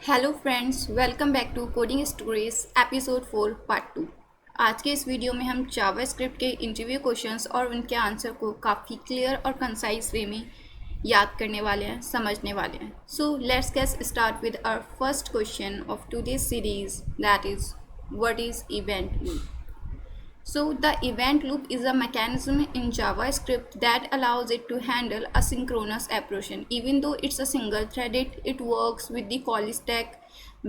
Hello friends, welcome back to coding stories episode 4 part 2। आज के इस वीडियो में हम जावास्क्रिप्ट के इंटरव्यू क्वेश्चंस और उनके आंसर को काफ़ी क्लियर और कंसाइज वे में याद करने वाले हैं, समझने वाले हैं। So let's get start with our first question of today's series, that is what is event loop. So the event loop is a mechanism in JavaScript that allows it to handle asynchronous operation. Even though it's a single threaded, it works with the call stack,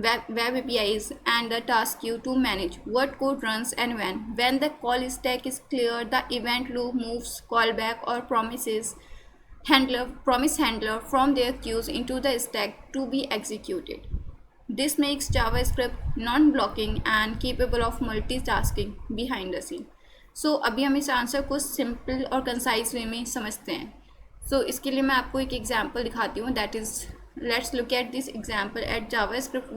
web APIs and the task queue to manage what code runs and when. When the call stack is clear, the event loop moves callback or promise handler from their queues into the stack to be executed. This makes JavaScript non-blocking and capable of multitasking behind the scene. So अभी हम इस answer को simple और concise वे में समझते हैं। So इसके लिए मैं आपको एक एग्जांपल दिखाती हूँ, that is let's look at this example at JavaScript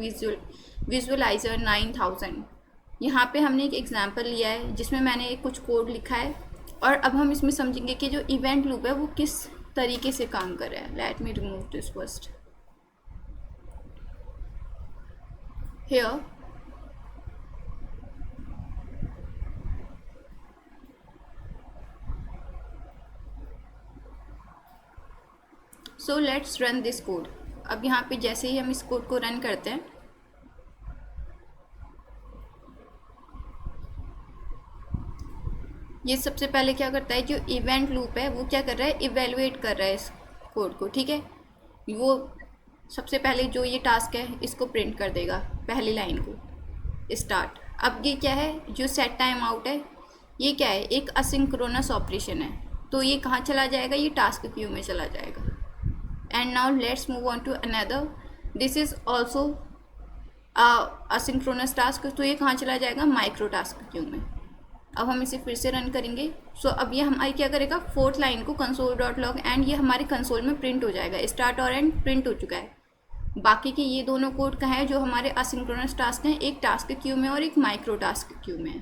visualizer 9000। यहाँ पे हमने एक एग्जांपल लिया है जिसमें मैंने कुछ कोड लिखा है और अब हम इसमें समझेंगे कि जो इवेंट लूप है वो किस तरीके से काम कर रहा है। Let me remove this first. Here so let's run this code। अब यहाँ पे जैसे ही हम इस कोड को रन करते हैं ये सबसे पहले क्या करता है, जो इवेंट लूप है वो क्या कर रहा है, इवेलुएट कर रहा है इस कोड को। ठीक है, वो सबसे पहले जो ये टास्क है इसको प्रिंट कर देगा, पहली लाइन को स्टार्ट। अब ये क्या है, जो सेट टाइम आउट है ये क्या है, एक असिंक्रोनस ऑपरेशन है, तो ये कहाँ चला जाएगा, ये टास्क क्यू में चला जाएगा। And now let's move on to another, this is also asynchronous task, तो ये कहाँ चला जाएगा, माइक्रो टास्क क्यू में। अब हम इसे फिर से रन करेंगे। सो अब ये हमारी क्या करेगा, फोर्थ लाइन को console.log एंड ये हमारे कंसोल में प्रिंट हो जाएगा, स्टार्ट और एंड प्रिंट हो चुका है। बाकी के ये दोनों कोड कहाँ है, जो हमारे असिंक्रोनस टास्क हैं, एक टास्क क्यू में और एक माइक्रो टास्क क्यू में है।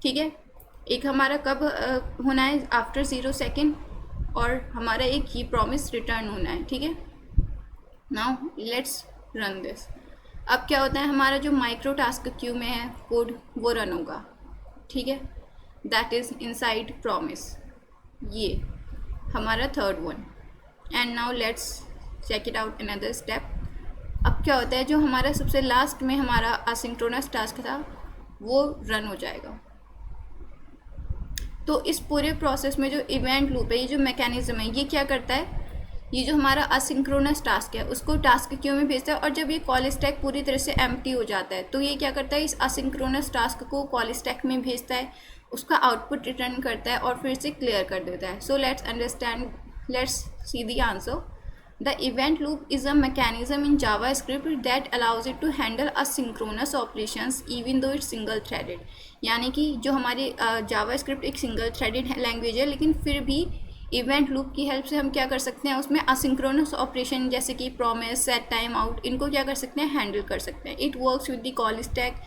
ठीक है, एक हमारा कब होना है, आफ्टर 0 सेकेंड, और हमारा एक की प्रॉमिस रिटर्न होना है। ठीक है, नाउ लेट्स रन दिस। अब क्या होता है, हमारा जो माइक्रो टास्क क्यू में है कोड वो रन होगा। ठीक है, दैट इज़ इनसाइड प्रॉमिस, ये हमारा third one. And now let's check it out another step. अब क्या होता है, जो हमारा सबसे लास्ट में हमारा असिंक्रोनस टास्क था वो रन हो जाएगा। तो इस पूरे प्रोसेस में जो इवेंट लूप है, ये जो मैकेनिज्म है, ये क्या करता है, ये जो हमारा असिंक्रोनस टास्क है उसको टास्क क्यू में भेजता है, और जब ये कॉल स्टैक पूरी तरह से एम्प्टी हो जाता है तो ये क्या करता है, इस असिंक्रोनस टास्क को कॉल स्टैक में भेजता है, उसका आउटपुट रिटर्न करता है और फिर से क्लियर कर देता है। So let's understand, let's see the answer. The event loop is a mechanism in JavaScript that allows it to handle asynchronous operations even though it's single threaded। यानी कि जो हमारे JavaScript एक सिंगल थ्रेडेड लैंग्वेज है, लेकिन फिर भी event loop की हेल्प से हम क्या कर सकते हैं, उसमें असिंक्रोनस ऑपरेशन जैसे कि प्रॉमिस, सेट टाइम आउट, इनको क्या कर सकते हैं, हैंडल कर सकते हैं। It works with the call stack,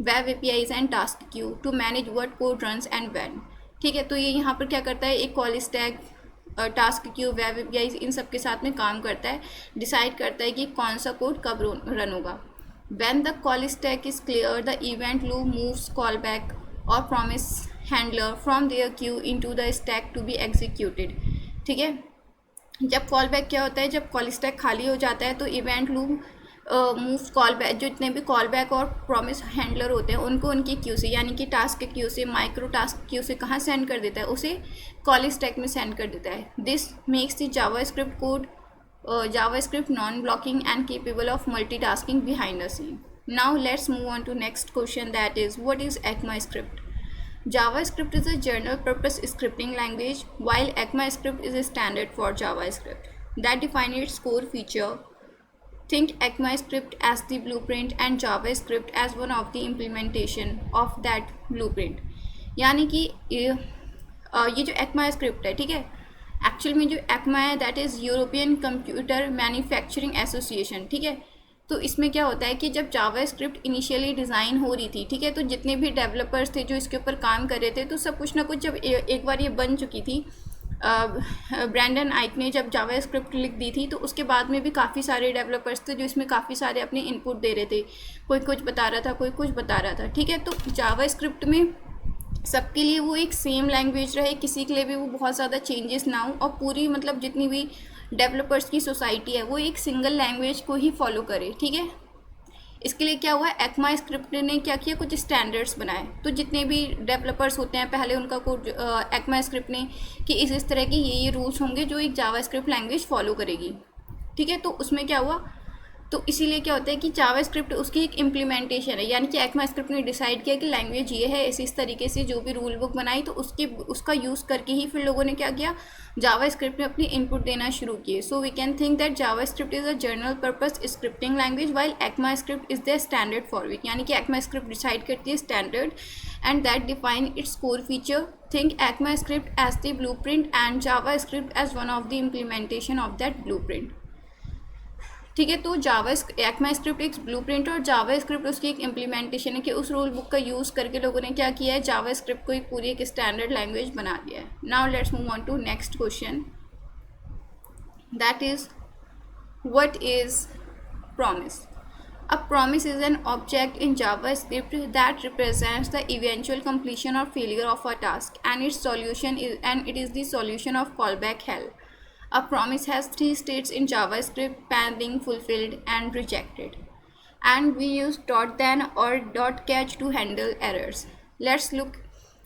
web APIs and task queue to manage what code runs and when. ठीक है, तो ये यहाँ पर क्या करता है, एक call stack, task Q, web APIs, इन सब के साथ में काम करता है, डिसाइड करता है कि कौन सा कोड कब रन होगा। When the call stack is clear, the event loop moves callback or promise handler from their queue into the stack to be executed। ठीक है, जब कॉल बैक क्या होता है, जब कॉल स्टैक खाली हो जाता है तो event loop moves call back, जो जितने भी कॉल बैक और प्रॉमिस हैंडलर होते हैं उनको उनकी क्यू से, यानी कि टास्क क्यू से, माइक्रो टास्क क्यू से कहाँ सेंड कर देता है, उसे कॉल स्टैक में सेंड कर देता है। This makes the JavaScript code JavaScript non-blocking and capable of multitasking behind the scene. Now let's move on to next question, that is what is ECMAScript? JavaScript is a general purpose scripting language, while ECMAScript is a standard for JavaScript that defines its core feature. Think ECMAScript as the blueprint and JavaScript as one of the implementation of that blueprint। यानी कि ये जो ECMAScript है, ठीक है, actual में जो ECMA है that is European computer manufacturing association. ठीक है, तो इसमें क्या होता है कि जब जावास्क्रिप्ट इनिशियली डिज़ाइन हो रही थी, ठीक है, तो जितने भी डेवलपर्स थे जो इसके ऊपर काम कर रहे थे, तो सब कुछ ना कुछ जब एक बार ये बन चुकी थी ब्रैंडन आइक ने जब जावा स्क्रिप्ट लिख दी थी, तो उसके बाद में भी काफ़ी सारे डेवलपर्स थे जो इसमें काफ़ी सारे अपने इनपुट दे रहे थे। कोई कुछ बता रहा था, कोई कुछ बता रहा था, ठीक है। तो जावा स्क्रिप्ट में सबके लिए वो एक सेम लैंग्वेज रहे, किसी के लिए भी वो बहुत ज़्यादा चेंजेस ना हो, और पूरी मतलब जितनी भी डेवलपर्स की सोसाइटी है वो एक सिंगल लैंग्वेज को ही फॉलो करे, ठीक है। इसके लिए क्या हुआ, एक्मा स्क्रिप्ट ने क्या किया, कुछ स्टैंडर्ड्स बनाए। तो जितने भी डेवलपर्स होते हैं पहले उनका कोड एक्मा स्क्रिप्ट ने कि इस तरह के ये रूल्स होंगे जो एक जावा स्क्रिप्ट लैंग्वेज फॉलो करेगी, ठीक है। तो उसमें क्या हुआ, तो इसीलिए क्या होता है कि जावा स्क्रिप्ट उसकी एक इम्प्लीमेंटेशन है, यानी कि एक्मा स्क्रिप्ट ने डिसाइड किया कि लैंग्वेज ये है, इस तरीके से जो भी रूल बुक बनाई, तो उसका यूज़ करके ही फिर लोगों ने क्या किया, जावा स्क्रिप्ट में अपनी इनपुट देना शुरू किए। So we can think that JavaScript is a general purpose scripting language while ECMAScript is the standard for it, यानी कि एक्मा स्क्रिप्ट डिसाइड करती है standard and that define its core feature. Think ECMAScript as the blueprint and JavaScript as one of the implementation of that blueprint, ठीक है। तो Java ECMAScript एक blueprint और जावा script उसकी एक implementation है कि उस रूल बुक का यूज़ करके लोगों ने क्या किया है, जावा स्क्रिप्ट को एक पूरी एक स्टैंडर्ड लैंग्वेज बना दिया है। Now let's move on to next question, that is what is promise. A promise is an object in JavaScript that represents the eventual completion or failure of a task, and it is the solution of callback hell. A promise has three states in JavaScript: pending, fulfilled, and rejected. And we use .then or .catch to handle errors. Let's look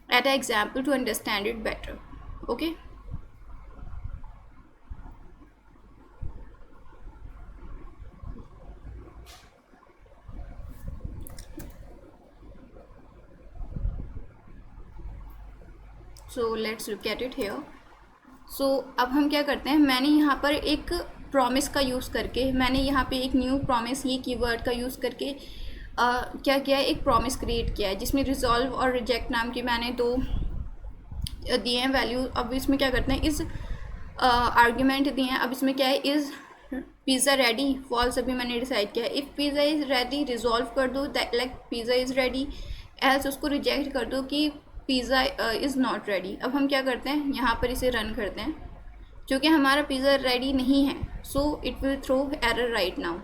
at an example to understand it better. Okay. So let's look at it here. So अब हम क्या करते हैं, मैंने यहाँ पर एक promise का यूज़ करके, मैंने यहाँ पे एक न्यू प्रॉमिस ये कीवर्ड का यूज़ करके क्या किया है, एक प्रॉमिस क्रिएट किया है जिसमें रिजॉल्व और रिजेक्ट नाम की मैंने दो दिए हैं वैल्यू। अब इसमें क्या करते हैं, इस आर्ग्यूमेंट दिए हैं। अब इसमें क्या है, इज़ पिज़्ज़ा रेडी, फॉल्स अभी मैंने डिसाइड किया है। If pizza is ready resolve कर दो like pizza is ready, else उसको रिजेक्ट कर दो कि पिज़्ज़ा इज़ नॉट रेडी। अब हम क्या करते हैं, यहाँ पर इसे रन करते हैं, क्योंकि हमारा पिज़्ज़ा रेडी नहीं है, so it will throw error right now.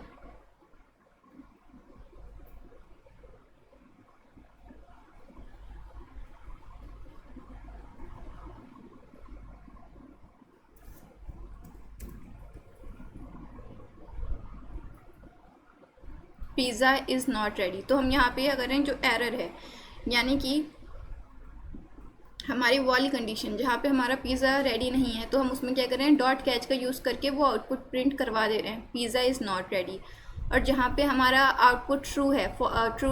Pizza is not ready, तो हम यहाँ पे अगर जो एरर है, यानी कि हमारी वो वाली कंडीशन जहाँ पे हमारा पिज़्ज़ा रेडी नहीं है, तो हम उसमें क्या कर रहे हैं, डॉट कैच का यूज़ करके वो आउटपुट प्रिंट करवा दे रहे हैं, पिज़्ज़ा इज़ नॉट रेडी। और जहाँ पे हमारा आउटपुट ट्रू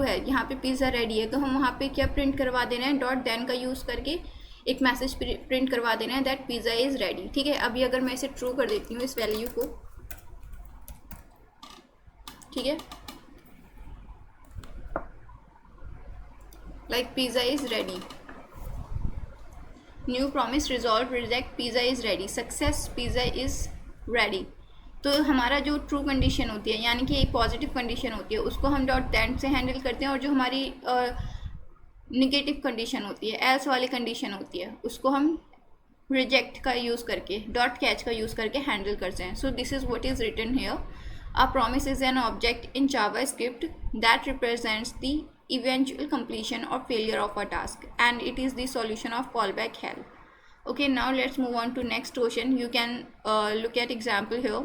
है, यहाँ पे पिज़्ज़ा रेडी है, तो हम वहाँ पे क्या प्रिंट करवा दे रहे हैं, डॉट देन का यूज़ करके एक मैसेज प्रिंट करवा देना है दैट पिज़्ज़ा इज़ रेडी, ठीक है। अभी अगर मैं इसे ट्रू कर देती हूँ इस वैल्यू को, ठीक है, like pizza is ready, new promise resolve reject pizza is ready, success pizza is ready. तो हमारा जो ट्रू कंडीशन होती है, यानी कि एक पॉजिटिव कंडीशन होती है, उसको हम डॉट दैट से हैंडल करते हैं, और जो हमारी निगेटिव कंडीशन होती है, एल्स वाली कंडीशन होती है, उसको हम रिजेक्ट का यूज़ करके, डॉट कैच का यूज़ करके हैंडल करते हैं। So this is what is written here. A promise is an object in JavaScript that represents the eventual completion or failure of a task, and it is the solution of callback hell. Okay, now let's move on to next question. You can look at example here.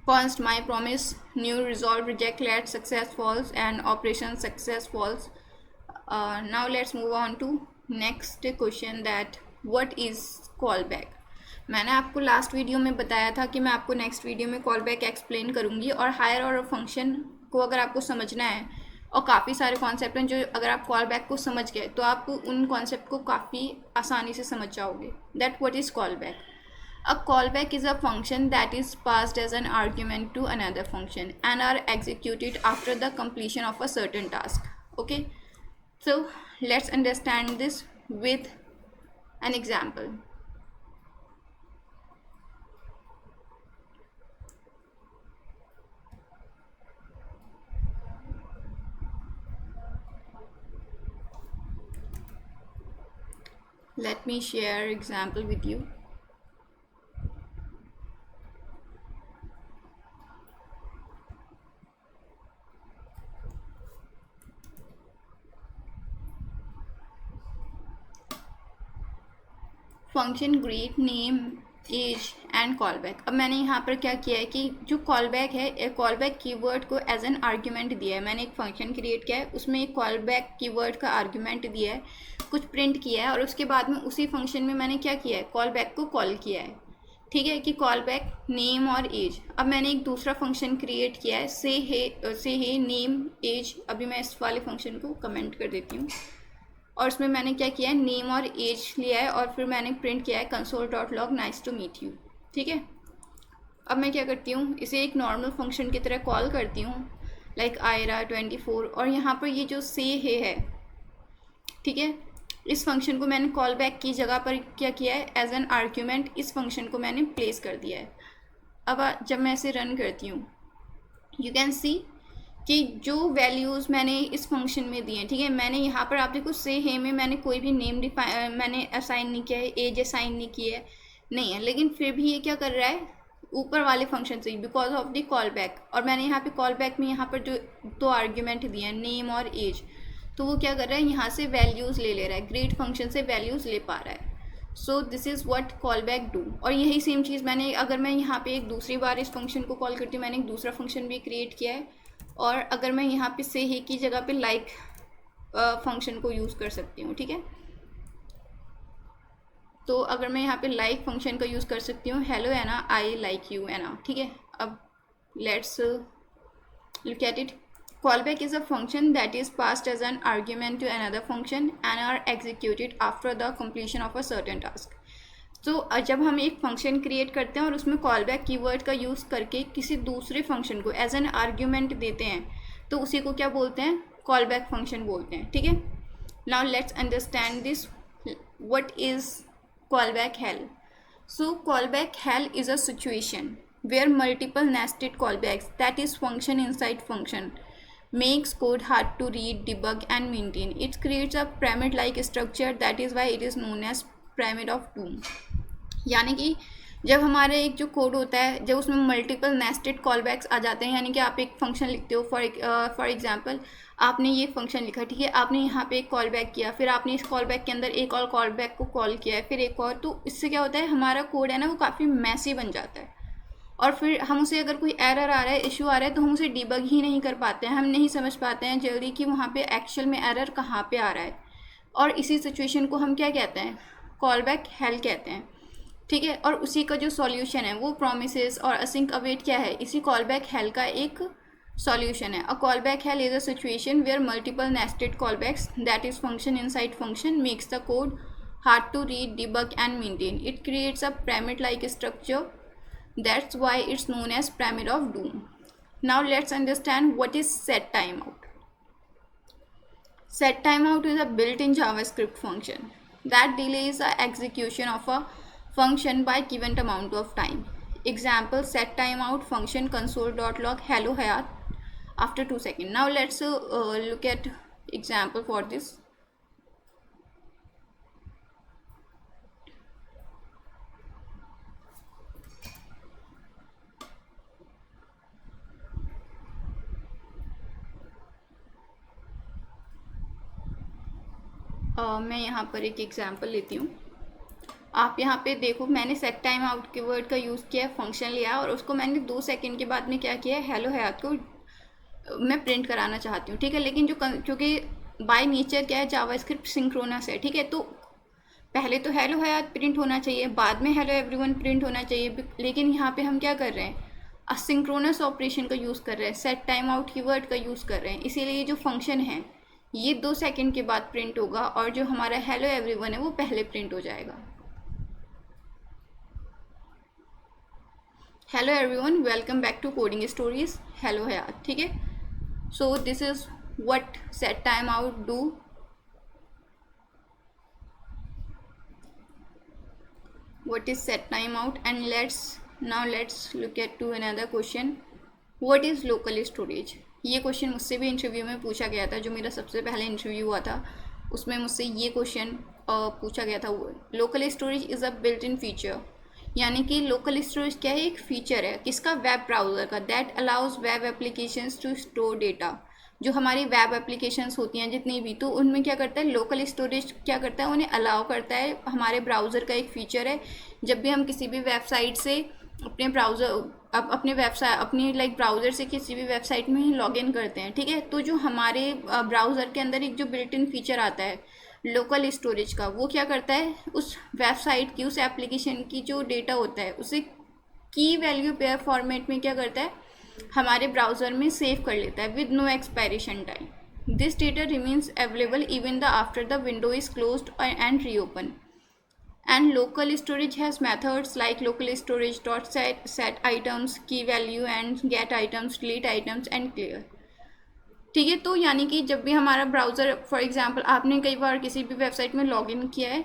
Const my promise, new resolve reject let success false and operation success false. Now let's move on to next question, that what is callback. मैंने आपको last video में बताया था कि मैं आपको next video में callback explain करूँगी, और हायर ऑर्डर फंक्शन को अगर आपको समझना है, और काफ़ी सारे कॉन्सेप्ट हैं जो अगर आप कॉल बैक को समझ गए तो आप उन कॉन्सेप्ट को काफ़ी आसानी से समझ जाओगे। That what is callback. A callback is a function that is passed as an argument to another function and are executed after the completion of a certain task. Okay, so let's understand this with an example. let me share example with you. Function greet name age and callback. अब मैंने यहाँ पर क्या किया है कि जो callback है, कॉल बैक कीवर्ड को एज एन आर्ग्यूमेंट दिया है। मैंने एक फंक्शन क्रिएट किया है, उसमें एक कॉल बैक कीवर्ड का आर्ग्यूमेंट दिया है, कुछ प्रिंट किया है, और उसके बाद में उसी फंक्शन में मैंने क्या किया है, कॉल बैक को कॉल किया है। ठीक है, कि कॉल बैक नेम और एज। अब मैंने एक दूसरा फंक्शन क्रिएट किया है, से है नेम एज। अभी मैं इस वाले फंक्शन को कमेंट कर देती हूँ, और उसमें मैंने क्या किया है, नेम और एज लिया है, और फिर मैंने प्रिंट किया है console.log nice to meet you. ठीक है, अब मैं क्या करती हूँ, इसे एक नॉर्मल फंक्शन की तरह कॉल करती हूँ, लाइक आयरा 24, और यहाँ पर ये जो से है, ठीक है, इस फंक्शन को मैंने कॉल बैक की जगह पर क्या किया है, एज एन आर्ग्यूमेंट इस फंक्शन को मैंने प्लेस कर दिया है। अब जब मैं इसे रन करती हूँ, यू कैन सी कि जो वैल्यूज़ मैंने इस फंक्शन में दिए हैं, ठीक है, मैंने यहाँ पर आप देखो से है में मैंने कोई भी नेम मैंने असाइन नहीं किया है, एज असाइन नहीं किया है, नहीं है, लेकिन फिर भी ये क्या कर रहा है, ऊपर वाले फंक्शन से, because of the call back. और मैंने यहाँ पे कॉल बैक में यहाँ पर जो दो आर्ग्यूमेंट दिए हैं, नेम और एज, तो वो क्या कर रहा है, यहाँ से वैल्यूज़ ले रहा है, ग्रीट फंक्शन से वैल्यूज़ ले पा रहा है। So this is what call back do. और यही सेम चीज़ मैंने, अगर मैं यहाँ पे एक दूसरी बार इस फंक्शन को कॉल करती हूँ, मैंने एक दूसरा फंक्शन भी क्रिएट किया है, और अगर मैं यहाँ पे से ही की जगह पे लाइक फंक्शन को यूज़ कर सकती हूँ। ठीक है, तो अगर मैं यहाँ पे लाइक फंक्शन का यूज़ कर सकती हूँ, hello Anna I like you Anna. ठीक है, अब let's look at it. Callback is a function that is passed as an argument to another function and are executed after the completion of a certain task. तो जब हम एक function create करते हैं और उसमें कॉल बैक कीवर्ड का use करके किसी दूसरे फंक्शन को एज एन आर्ग्यूमेंट देते हैं, तो उसी को क्या बोलते हैं, कॉल बैक फंक्शन बोलते हैं। ठीक है, now let's understand this, what is callback hello. So call back hell is a situation where multiple nested callbacks, that is function inside function, makes code hard to read, debug and maintain. It creates a pyramid-like structure, that is why it is known as pyramid of doom. यानी कि जब हमारे एक जो code होता है, जब उसमें मल्टीपल नेस्टेड कॉलबैक्स आ जाते हैं, यानी कि आप एक फंक्शन लिखते हो, फॉर एग्जांपल आपने ये फंक्शन लिखा, ठीक है, आपने यहाँ पे एक कॉल बैक किया, फिर आपने इस कॉल बैक के अंदर एक और कॉल बैक को कॉल किया है, फिर एक और, तो इससे क्या होता है, हमारा कोड है ना वो काफ़ी मैसी बन जाता है, और फिर हम उसे अगर कोई एरर आ रहा है, इशू आ रहा है, तो हम उसे डिबग ही नहीं कर पाते हैं, हम नहीं समझ पाते हैं जल्दी कि वहाँ पे एक्चुअल में एरर कहाँ पे आ रहा है, और इसी सिचुएशन को हम क्या कहते हैं, कॉल बैक हेल कहते हैं। ठीक है, और उसी का जो सॉल्यूशन है वो प्रोमिसेस और असिंक अवेट क्या है, इसी कॉल बैक हेल का एक सॉल्यूशन है। A callback hell is a situation where multiple nested callbacks, that is function inside function, makes the code hard to read, debug and maintain. It creates a pyramid-like structure. That's why it's known as pyramid of doom. Now let's understand what is set timeout. Set timeout is a built-in JavaScript function that delays the execution of a function by given amount of time. Example, set timeout function console.log hello Hayat after 2 seconds. Now let's look at example for this. मैं यहाँ पर एक example लेती हूँ। आप यहाँ पे देखो, मैंने सेट टाइम आउट कीवर्ड का यूज़ किया है, फंक्शन लिया और उसको मैंने 2 सेकंड के बाद में क्या किया है, हेलो हयात को मैं प्रिंट कराना चाहती हूँ। ठीक है, लेकिन जो क्योंकि बाय नेचर क्या है, जावास्क्रिप्ट सिंक्रोनस है। ठीक है, तो पहले तो हेलो हयात प्रिंट होना चाहिए, बाद में हेलो एवरीवन प्रिंट होना चाहिए, लेकिन यहाँ पे हम क्या कर रहे हैं, असिंक्रोनस ऑपरेशन का यूज़ कर रहे हैं, सेट टाइम आउट कीवर्ड का यूज़ कर रहे हैं। इसीलिए जो फंक्शन है ये 2 सेकंड के बाद प्रिंट होगा और जो हमारा हेलो एवरीवन है वो पहले प्रिंट हो जाएगा। Hello everyone, welcome back to coding stories, hello Hayat. ठीक है, so this is what set time out do. What is set timeout? And let's look at to another question. What is local storage? ये question मुझसे भी interview में पूछा गया था, जो मेरा सबसे पहले इंटरव्यू हुआ था, उसमें मुझसे ये क्वेश्चन पूछा गया था। वो local storage is a built in feature, यानी कि लोकल स्टोरेज क्या है, एक फीचर है किसका, वेब ब्राउज़र का, that allows web applications to store data. जो हमारी वेब एप्लीकेशंस होती हैं जितनी भी, तो उनमें क्या करता है लोकल स्टोरेज, क्या करता है उन्हें अलाउ करता है, हमारे ब्राउज़र का एक फ़ीचर है। जब भी हम किसी भी वेबसाइट से अपने ब्राउज़र अपने वेबसाइट अपनी ब्राउज़र से किसी भी वेबसाइट में लॉग इन करते हैं, ठीक है, तो जो हमारे ब्राउज़र के अंदर एक जो बिल्ट इन फीचर आता है लोकल स्टोरेज का, वो क्या करता है उस वेबसाइट की, उस एप्लीकेशन की जो डेटा होता है उसे की वैल्यू पेयर फॉर्मेट में क्या करता है हमारे ब्राउज़र में सेव कर लेता है with no expiration time. This data remains available even the after the window is closed and reopen. And local storage has methods like local storage dot set items, key value and get items, delete items and clear। ठीक है, तो यानी कि जब भी हमारा browser, for example आपने कई बार किसी भी वेबसाइट में लॉगिन किया है,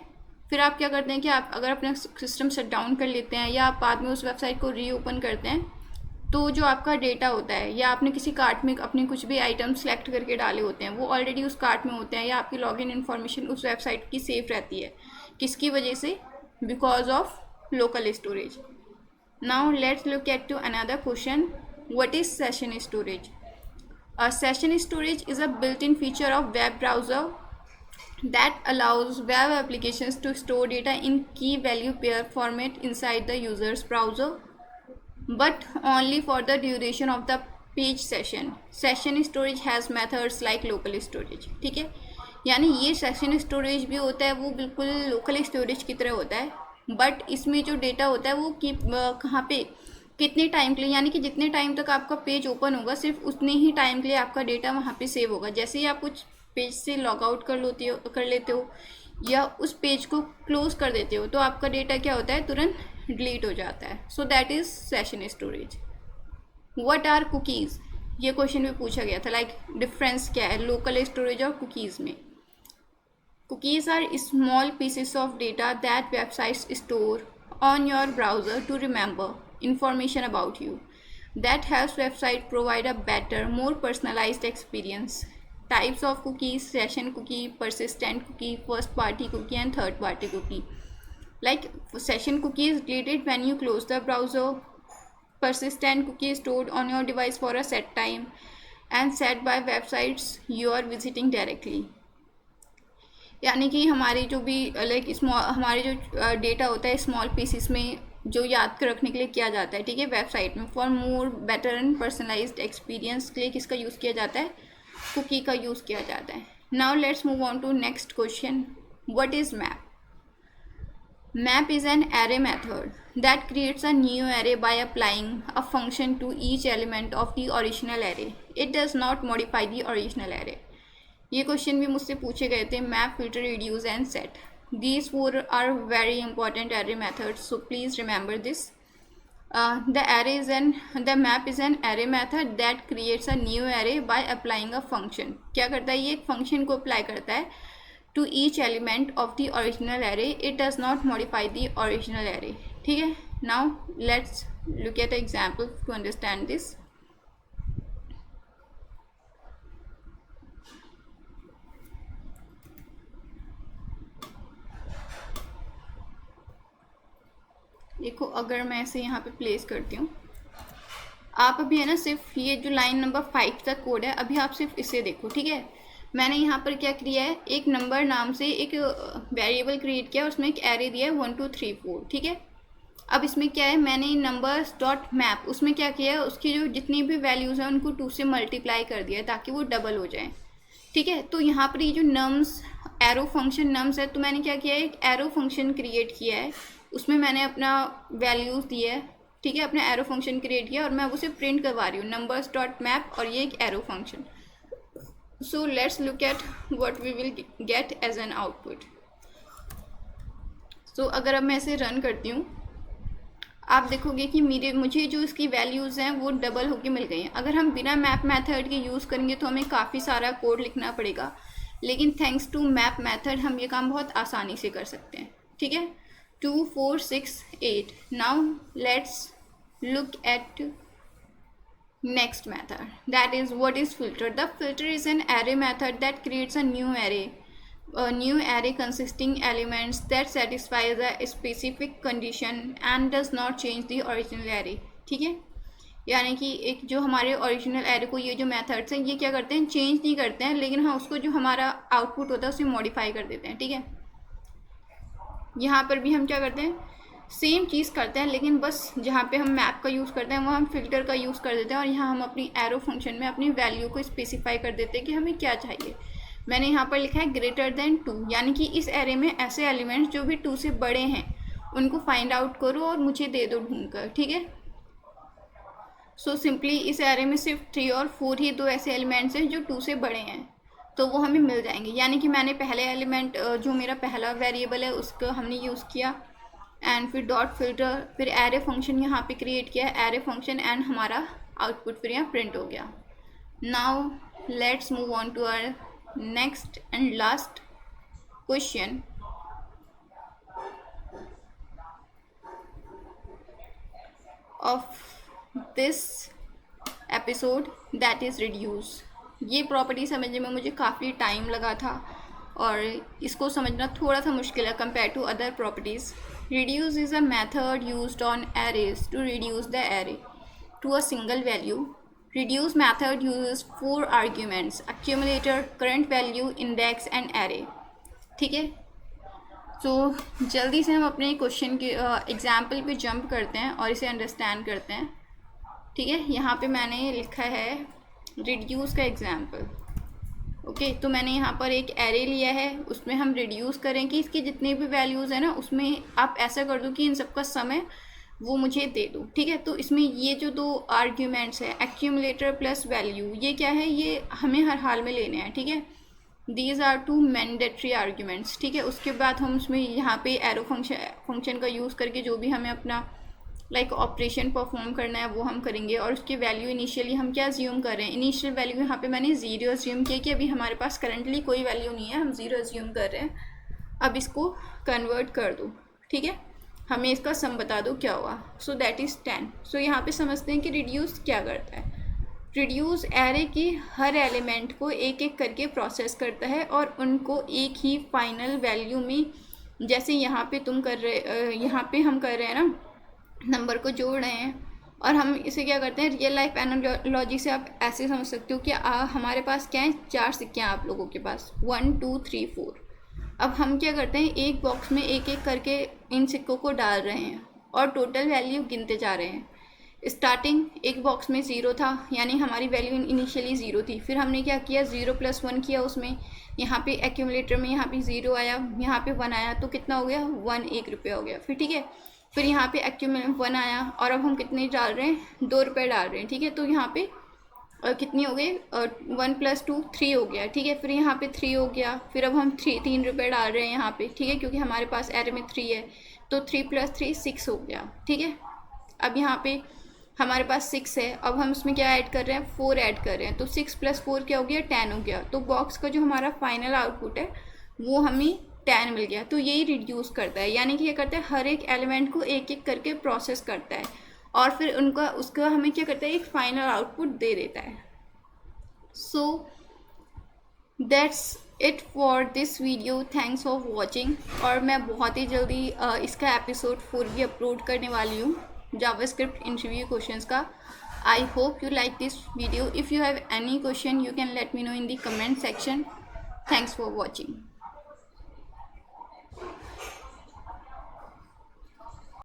फिर आप क्या करते हैं कि आप अगर अपना सिस्टम शट डाउन कर लेते हैं या आप बाद में उस वेबसाइट को रीओपन करते हैं, तो जो आपका डेटा होता है या आपने किसी कार्ट में अपने कुछ भी आइटम सेलेक्ट करके डाले होते हैं वो ऑलरेडी उस कार्ट में होते हैं, या आपकी लॉगिन इन्फॉर्मेशन उस वेबसाइट की सेफ रहती है, किसकी वजह से, because of local storage. Now let's look at to another question, what is session storage. Session storage is a built-in feature of web browser that allows web applications to store data in key value pair format inside the user's browser, but only for the duration of the page session. Session storage has methods like local storage। ठीक है, यानी ये session storage भी होता है, वो बिल्कुल local storage की तरह होता है, बट इसमें जो डेटा होता है वो कहाँ पे, कितने टाइम के लिए, यानी कि जितने टाइम तक आपका पेज ओपन होगा सिर्फ उतने ही टाइम के लिए आपका डेटा वहाँ पे सेव होगा। जैसे ही आप कुछ पेज से लॉग आउट कर लेते हो या उस पेज को क्लोज कर देते हो, तो आपका डेटा क्या होता है तुरंत डिलीट हो जाता है। So that is session storage. What are cookies, ये क्वेश्चन भी पूछा गया था, डिफरेंस क्या है लोकल स्टोरेज और कुकीज़ में। Cookies are small pieces of data that websites store on your browser to remember information about you. That helps website provide a better, more personalized experience. Types of cookies: session cookie, persistent cookie, first party cookie and third party cookie. Like session cookie is deleted when you close the browser. Persistent cookie is stored on your device for a set time and set by websites you are visiting directly. यानी कि हमारी जो भी हमारे जो data होता है small pieces में जो याद कर रखने के लिए किया जाता है, ठीक है, वेबसाइट में for more better and personalised experience के लिए किसका यूज़ किया जाता है, कुकी का यूज़ किया जाता है। Now let's move on to next question, what is map. Map is an array method that creates a new array by applying a function to each element of the original array. It does not modify the original array. ये question भी मुझसे पूछे गए थे, map, filter, reduce and set. These four are very important array methods, so please remember this. The map is an array method that creates a new array by applying a function. क्या करता है, ये एक function को apply करता है to each element of the original array. It does not modify the original array. ठीक है, now let's look at example to understand this. देखो, अगर मैं इसे यहाँ पे प्लेस करती हूँ, आप अभी है ना सिर्फ ये जो लाइन नंबर 5 तक कोड है, अभी आप सिर्फ इसे देखो, ठीक है। मैंने यहाँ पर क्या किया है, एक नंबर नाम से एक वेरिएबल क्रिएट किया, उसमें एक एरे दिया है 1 2 3 4, ठीक है। अब इसमें क्या है, मैंने नंबर्स डॉट मैप उसमें क्या किया है, उसकी जो जितनी भी वैल्यूज़ हैं उनको 2 से मल्टीप्लाई कर दिया है ताकि वो डबल हो जाए, ठीक है। तो यहाँ पर ये जो नम्स एरो फंक्शन नम्स है, तो मैंने क्या किया है, एक एरो फंक्शन क्रिएट किया है, उसमें मैंने अपना वैल्यूज़ दिए है, ठीक है, अपना एरो फंक्शन क्रिएट किया और मैं उसे प्रिंट करवा रही हूँ नंबर्स डॉट मैप, और ये एक arrow function. So let's look at what we will get as an output. So अगर अब मैं इसे रन करती हूँ, आप देखोगे कि मुझे जो इसकी वैल्यूज़ हैं वो डबल होके मिल गई हैं। अगर हम बिना मैप मेथड के यूज़ करेंगे तो हमें काफ़ी सारा कोड लिखना पड़ेगा, लेकिन थैंक्स टू मैप मेथड हम ये काम बहुत आसानी से कर सकते हैं, ठीक है। 2 4 6 8। Now let's look at next method, that is what is filter. The filter is an array method that creates a new array a new array consisting elements that satisfies a specific condition and does not change the original array। ठीक है, यानी कि एक जो हमारे original array को ये जो मेथड्स हैं ये क्या करते हैं, चेंज नहीं करते हैं, लेकिन हाँ उसको जो हमारा आउटपुट होता है उसे मॉडिफाई कर देते हैं। ठीक है, यहाँ पर भी हम क्या करते हैं, सेम चीज़ करते हैं, लेकिन बस जहाँ पे हम मैप का यूज़ करते हैं वहाँ हम फिल्टर का यूज़ कर देते हैं और यहाँ हम अपनी एरो फंक्शन में अपनी वैल्यू को स्पेसिफाई कर देते हैं कि हमें क्या चाहिए। मैंने यहाँ पर लिखा है ग्रेटर देन 2, यानी कि इस एरे में ऐसे एलिमेंट्स जो भी 2 से बड़े हैं उनको फाइंड आउट करो और मुझे दे दो ढूंढ कर। ठीक है, सो सिंपली इस एरे में सिर्फ 3 और 4 ही दो ऐसे एलिमेंट्स हैं जो 2 से बड़े हैं, तो वो हमें मिल जाएंगे। यानी कि मैंने पहले एलिमेंट जो मेरा पहला वेरिएबल है उसको हमने यूज़ किया एंड फिर डॉट फिल्टर, फिर एरे फंक्शन यहाँ पे क्रिएट किया है, एरे फंक्शन, एंड हमारा आउटपुट फिर यहाँ प्रिंट हो गया। Now let's move on to our next and last question. Of this episode that is reduce. ये प्रॉपर्टी समझने में मुझे काफ़ी टाइम लगा था और इसको समझना थोड़ा सा मुश्किल है compare to other properties. Reduce is a method used on arrays to reduce the array to a single value. Reduce method uses 4 arguments, accumulator, current value, index and array. ठीक है, तो जल्दी से हम अपने क्वेश्चन के एग्जाम्पल पे jump करते हैं और इसे अंडरस्टैंड करते हैं। ठीक है, यहाँ पे मैंने लिखा है रिड्यूस का एग्जाम्पल। ओके, तो मैंने यहाँ पर एक एरे लिया है, उसमें हम रिड्यूस करें कि इसकी जितनी भी वैल्यूज़ है ना उसमें आप ऐसा कर दो कि इन सबका समय वो मुझे दे दो। ठीक है, तो इसमें ये जो 2 आर्ग्यूमेंट्स है एक्यूमुलेटर प्लस वैल्यू, ये क्या है, ये हमें हर हाल में लेने हैं। ठीक है, दीज आर 2 मैंडेटरी आर्ग्यूमेंट्स। ठीक है, उसके बाद हम उसमें यहाँ पे एरो फंक्शन का यूज़ करके जो भी हमें अपना ऑपरेशन परफॉर्म करना है वो हम करेंगे और उसकी वैल्यू इनिशियली हम क्या अज्यूम कर रहे हैं, इनिशियल वैल्यू यहाँ पे मैंने 0 अज्यूम किया कि अभी हमारे पास करंटली कोई वैल्यू नहीं है, हम 0 अज्यूम कर रहे हैं। अब इसको कन्वर्ट कर दो। ठीक है, हमें इसका सम बता दो क्या हुआ। सो दैट इज़ 10। सो यहाँ पे समझते हैं कि रिड्यूस क्या करता है। रिड्यूस एरे की हर एलिमेंट को एक एक करके प्रोसेस करता है और उनको एक ही फाइनल वैल्यू में, जैसे यहाँ पे तुम कर रहे, यहाँ पे हम कर रहे हैं ना, नंबर को जोड़ रहे हैं और हम इसे क्या करते हैं, रियल लाइफ एनालॉजी से आप ऐसे समझ सकते हो कि हमारे पास क्या है, 4 सिक्के हैं आप लोगों के पास, 1 2 3 4। अब हम क्या करते हैं, एक बॉक्स में एक एक करके इन सिक्कों को डाल रहे हैं और टोटल वैल्यू गिनते जा रहे हैं। स्टार्टिंग एक बॉक्स में 0 था, यानी हमारी वैल्यू इनिशियली 0 थी। फिर हमने क्या किया, 0 + 1 किया उसमें, यहाँ पे एक्यूमुलेटर में यहाँ पे 0 आया, यहाँ पे 1 आया, तो कितना हो गया, 1 रुपया हो गया। फिर ठीक है, फिर यहाँ पे एक्यूमुलेटर 1 आया और अब हम कितने डाल रहे हैं, 2 रुपये डाल रहे हैं। ठीक है, तो यहाँ पे कितनी हो गई, 1 + 2 3 हो गया। ठीक है, फिर यहाँ पे 3 हो गया, फिर अब हम 3 रुपये डाल रहे हैं यहाँ पे। ठीक है, क्योंकि हमारे पास एरे में 3 है, तो 3 + 3 6 हो गया। ठीक है, अब यहाँ पे हमारे पास 6 है, अब हम इसमें क्या ऐड कर रहे हैं, 4 ऐड कर रहे हैं, तो 6 + 4 क्या हो गया, 10 हो गया। तो बॉक्स का जो हमारा फाइनल आउटपुट है वो हमें 10 मिल गया। तो यही रिड्यूस करता है, यानी कि क्या करता है, हर एक एलिमेंट को एक एक करके प्रोसेस करता है और फिर उसका हमें क्या करता है, एक फाइनल आउटपुट दे देता है। So that's it for this video, thanks for watching. और मैं बहुत ही जल्दी इसका एपिसोड 4 भी अपलोड करने वाली हूँ, जावास्क्रिप्ट इंटरव्यू क्वेश्चंस का। I hope you like this video. If you have any question you can let me know in the comment section. Thanks for watching.